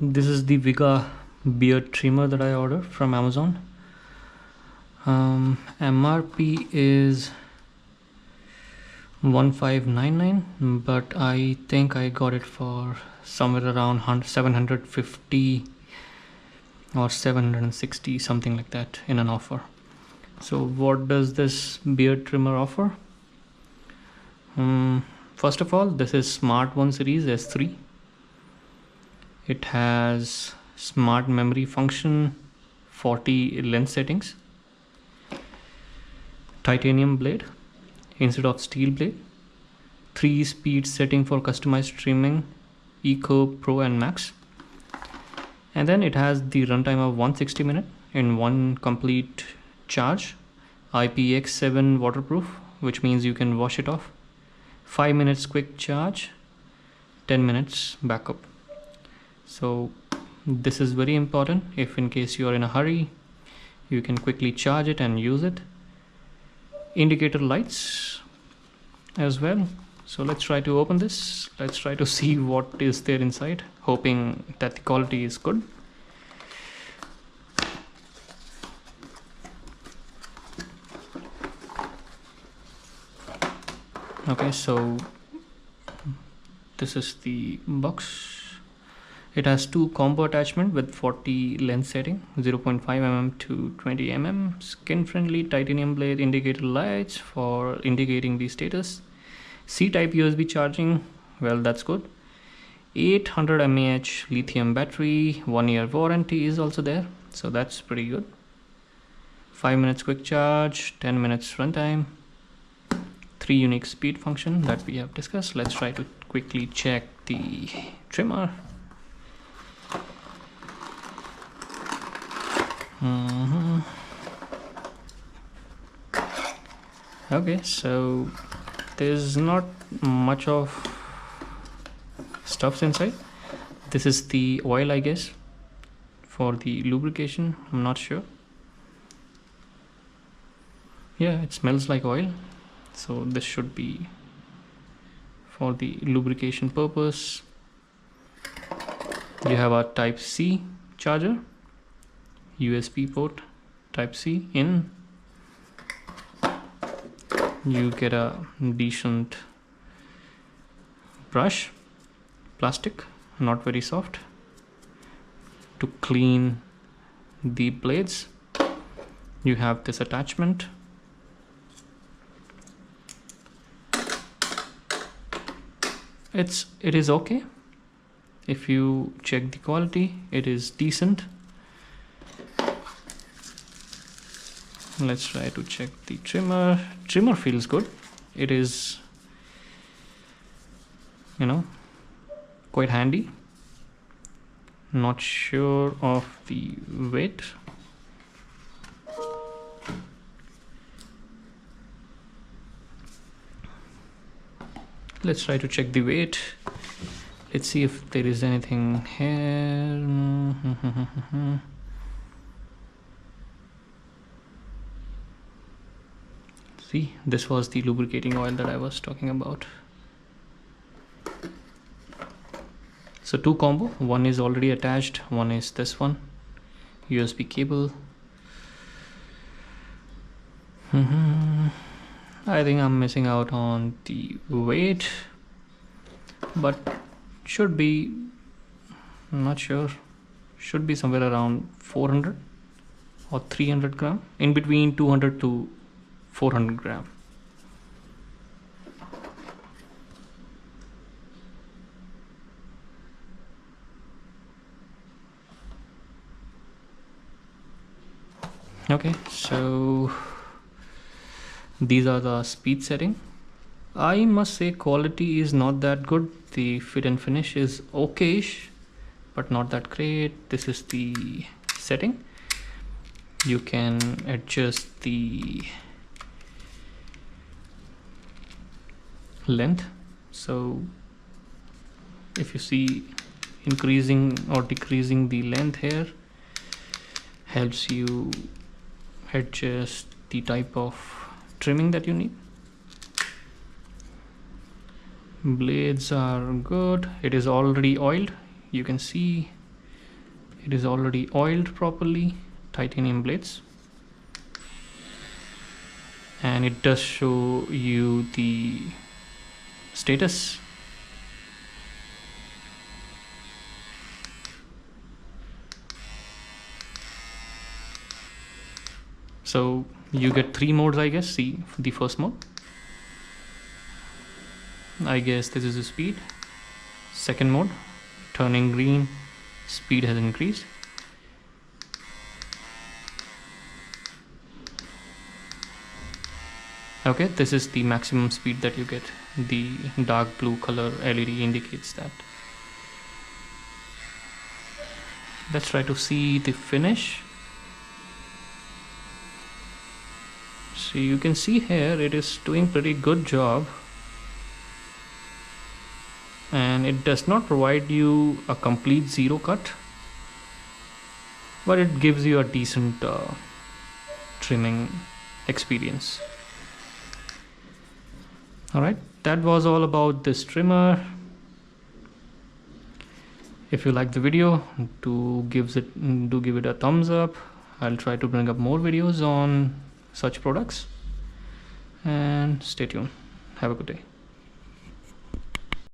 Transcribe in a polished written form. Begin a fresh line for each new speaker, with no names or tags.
This is the Vega beard trimmer that I ordered from Amazon. MRP is 1599, but I think I got it for somewhere around 750 or 760, something like that, in an offer. So what does this beard trimmer offer? First of all, this is SmartOne series S3. It has smart memory function, 40 lens settings, titanium blade instead of steel blade, 3-speed setting for customized trimming, Eco, Pro and Max. And then it has the runtime of 160 minutes in one complete charge, IPX7 waterproof, which means you can wash it off, 5 minutes quick charge, 10 minutes backup. So this is very important. If in case you are in a hurry, you can quickly charge it and use it. Indicator lights as well. So let's try to open this. Let's try to see what is there inside, hoping that the quality is good. Okay, so this is the box. It has two combo attachment with 40 lens setting, 0.5 mm to 20 mm, skin friendly titanium blade, indicator lights for indicating the status, C-type USB charging, well that's good, 800 mAh lithium battery, 1-year warranty is also there, so that's pretty good, 5 minutes quick charge, 10 minutes runtime, 3 unique speed function that we have discussed. Let's try to quickly check the trimmer. Okay, so there's not much of stuffs inside. This is the oil, I guess, for the lubrication. I'm not sure. Yeah, it smells like oil, so this should be for the lubrication purpose. You have a type C charger, USB port, type C in. You get a decent brush, plastic, not very soft, to clean the blades. You have this attachment. It is okay. If you check the quality, it is decent. Let's try to check the trimmer. Trimmer feels good. It is, quite handy. Not sure of the weight. Let's try to check the weight. Let's see if there is anything here. See, this was the lubricating oil that I was talking about. So two combo, one is already attached, one is this one, USB cable. I think I'm missing out on the weight, but should be, I'm not sure, should be somewhere around 400 or 300 gram, in between 200 to 400 gram. Okay, so these are the speed setting. I must say quality is not that good. The fit and finish is okayish, but not that great. This is the setting. You can adjust the length. So if you see, increasing or decreasing the length here helps you adjust the type of trimming that you need. Blades are good. It is already oiled. You can see It is already oiled properly, titanium blades, and it does show you the status. So you get 3 modes, I guess. See the first mode, I guess this is the speed. Second mode, turning green, speed has increased. Okay, this is the maximum speed that you get. The dark blue color LED indicates that. Let's try to see the finish. So you can see here it is doing pretty good job, and it does not provide you a complete zero cut, but it gives you a decent trimming experience. Alright, that was all about this trimmer. If you like the video, do give it a thumbs up. I'll try to bring up more videos on such products, and stay tuned. Have a good day.